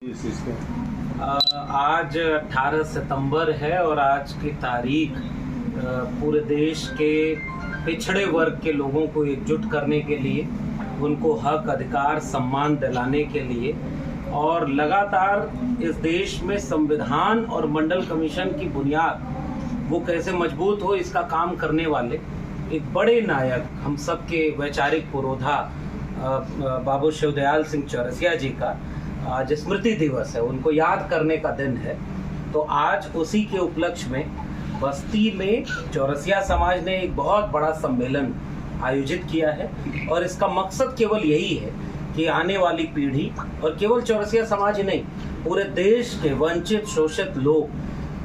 आज 18 सितंबर है और आज की तारीख पूरे देश के पिछड़े वर्ग के लोगों को एकजुट करने के लिए, उनको हक, अधिकार, सम्मान दिलाने के लिए और लगातार इस देश में संविधान और मंडल कमीशन की बुनियाद वो कैसे मजबूत हो, इसका काम करने वाले एक बड़े नायक, हम सबके वैचारिक पुरोधा बाबू शिवदयाल सिंह चौरसिया जी का आज स्मृति दिवस है, उनको याद करने का दिन है। तो आज उसी के उपलक्ष्य में बस्ती में चौरसिया समाज ने एक बहुत बड़ा सम्मेलन आयोजित किया है और इसका मकसद केवल यही है कि आने वाली पीढ़ी और केवल चौरसिया समाज ही नहीं, पूरे देश के वंचित शोषित लोग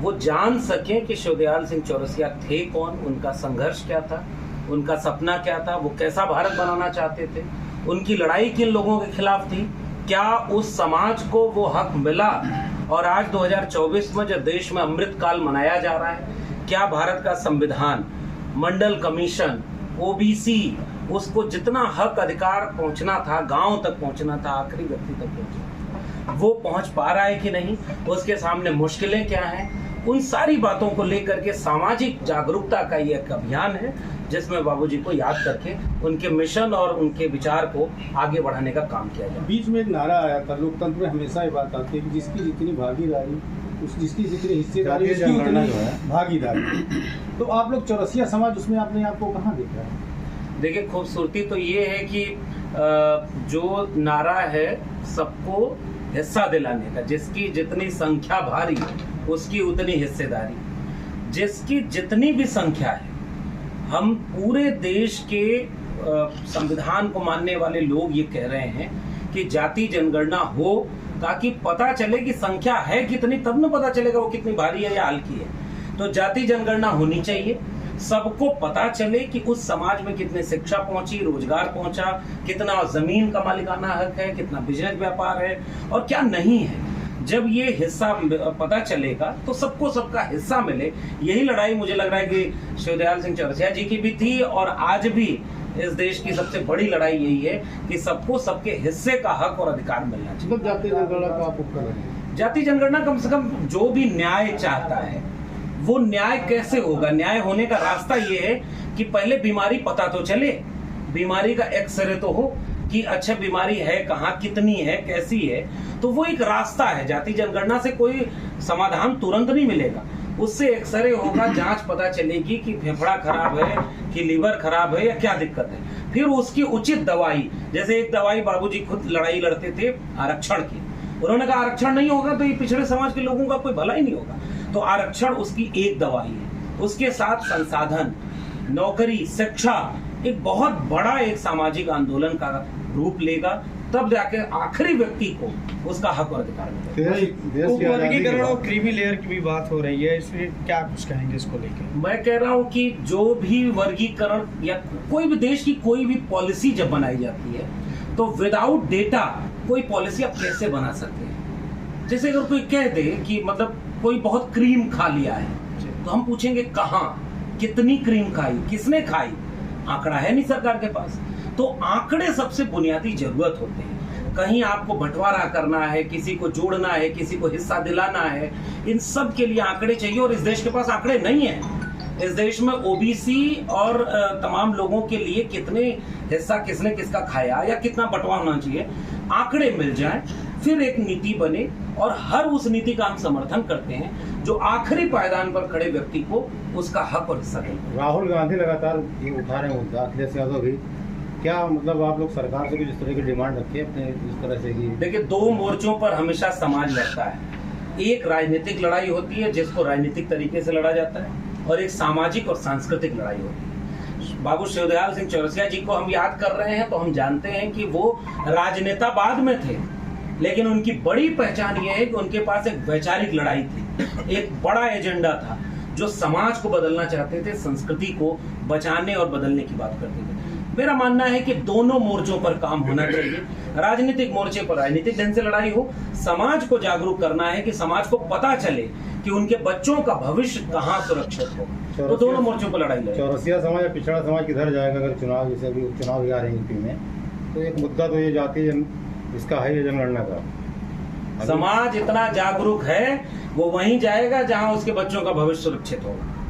वो जान सकें कि शिवदयाल सिंह चौरसिया थे कौन, उनका संघर्ष क्या था, उनका सपना क्या था, वो कैसा भारत बनाना चाहते थे, उनकी लड़ाई किन लोगों के खिलाफ थी, क्या उस समाज को वो हक मिला। और आज 2024 में जब देश में अमृत काल मनाया जा रहा है, क्या भारत का संविधान, मंडल कमीशन, ओबीसी, उसको जितना हक अधिकार पहुंचना था, गांव तक पहुंचना था, आखिरी व्यक्ति तक पहुंचना, वो पहुंच पा रहा है कि नहीं, उसके सामने मुश्किलें क्या हैं, उन सारी बातों को लेकर के सामाजिक जागरूकता का ये एक अभियान है जिसमें बाबूजी को याद करके उनके मिशन और उनके विचार को आगे बढ़ाने का काम किया जाए। बीच में एक नारा आया था, लोकतंत्र में हमेशा ये बात आती है कि जिसकी जितनी भागीदारी, जिसकी जितनी हिस्सेदारी, उसकी उतनी भागीदारी। तो आप लोग चौरसिया समाज, उसमें आपने आपको कहाँ देखा है? देखिए, खूबसूरती तो ये है कि जो नारा है सबको हिस्सा दिलाने का, जिसकी जितनी संख्या भारी उसकी उतनी हिस्सेदारी, जिसकी जितनी भी संख्या है, हम पूरे देश के संविधान को मानने वाले लोग ये कह रहे हैं कि जाति जनगणना हो ताकि पता चले कि संख्या है कितनी, तब न पता चलेगा वो कितनी भारी है या हल्की है। तो जाति जनगणना होनी चाहिए, सबको पता चले कि उस समाज में कितने शिक्षा पहुंची, रोजगार पहुंचा, कितना जमीन का मालिकाना हक है, कितना बिजनेस व्यापार है और क्या नहीं है। जब ये हिस्सा पता चलेगा तो सबको सबका हिस्सा मिले। यही लड़ाई मुझे लग रहा है कि शिवदयाल सिंह चौरसिया जी की भी थी और आज भी इस देश की सबसे बड़ी लड़ाई यही है कि सबको सबके हिस्से का हक और अधिकार मिलना चाहिए। जाति जनगणना का आप कर रहे हैं? जाति जनगणना कम से कम जो भी न्याय चाहता है वो न्याय कैसे होगा, न्याय होने का रास्ता ये है कि पहले बीमारी पता तो चले, बीमारी का एक्सरे तो हो कि अच्छा बीमारी है कहाँ, कितनी है, कैसी है, तो वो एक रास्ता है। जाति जनगणना से कोई समाधान तुरंत नहीं मिलेगा, उससे एक्सरे होगा, जांच पता चलेगी कि फेफड़ा खराब है कि लीवर खराब है या क्या दिक्कत है, फिर उसकी उचित दवाई। जैसे एक दवाई बाबूजी खुद लड़ाई लड़ते थे आरक्षण की, उन्होंने कहा आरक्षण नहीं होगा तो ये पिछड़े समाज के लोगों का कोई भला ही नहीं होगा, तो आरक्षण उसकी एक दवाई है। उसके साथ संसाधन, नौकरी, शिक्षा एक बहुत बड़ा एक सामाजिक आंदोलन का रूप लेगा, तब जाके आखिरी व्यक्ति को उसका हक और अधिकार मिलेगा। वर्गीकरण और क्रीमी लेयर की भी बात हो रही है, इसलिए क्या कुछ कहेंगे इसको लेकर? मैं कह रहा हूँ कि जो भी वर्गीकरण या कोई भी देश की कोई भी पॉलिसी जब बनाई जाती है तो विदाउट डेटा कोई पॉलिसी आप कैसे बना सकते हैं। जैसे अगर कोई कह दे कि मतलब कोई बहुत क्रीम खा लिया है तो हम पूछेंगे कहाँ, कितनी क्रीम खाई, किसने खाई, आंकड़ा है नहीं सरकार के पास। तो आंकड़े सबसे बुनियादी जरूरत होते हैं। कहीं आपको बंटवारा करना है, किसी को जोड़ना है, किसी को हिस्सा दिलाना है, इन सब के लिए आंकड़े चाहिए और इस देश के पास आंकड़े नहीं है। इस देश में ओबीसी और तमाम लोगों के लिए कितने हिस्सा किसने किसका खाया या कितना बंटवारा होना चाहिए, आंकड़े मिल जाए, फिर एक नीति बने और हर उस नीति का हम समर्थन करते हैं जो आखिरी पायदान पर खड़े व्यक्ति को उसका हक और हिस्सा दे। राहुल गांधी लगातार ये उठा रहे हैं मुद्दा, अखिलेश यादव भी, क्या मतलब आप लोग सरकार से भी इस तरह की डिमांड रखिए अपने इस तरह से कि? देखिए, दो मोर्चों पर हमेशा समाज लड़ता है। एक राजनीतिक लड़ाई होती है जिसको राजनीतिक तरीके से लड़ा जाता है और एक सामाजिक और सांस्कृतिक लड़ाई होती है। बाबू शिवदयाल सिंह चौरसिया जी को हम याद कर रहे हैं तो हम जानते हैं कि वो राजनेता बाद में थे, लेकिन उनकी बड़ी पहचान ये है कि उनके पास एक वैचारिक लड़ाई थी, एक बड़ा एजेंडा था जो समाज को बदलना चाहते थे, संस्कृति को बचाने और बदलने की बात करते थे। मेरा मानना है कि दोनों मोर्चों पर काम होना चाहिए। राजनीतिक मोर्चे पर राजनीतिक ढंग से लड़ाई हो, समाज को जागरूक करना है कि समाज को पता चले कि उनके बच्चों का भविष्य कहाँ सुरक्षित हो, तो दोनों मोर्चों पर लड़ाई लड़े। चौरसिया समाज या पिछड़ा समाज किधर जाएगा अगर चुनाव, जैसे अभी उपचुनाव भी आ रहे हैं यूपी में, तो एक मुद्दा तो ये जाति इसका है, ये जनगणना का। समाज इतना जागरूक है, वो वहीं जाएगा जहां उसके बच्चों का भविष्य सुरक्षित होगा।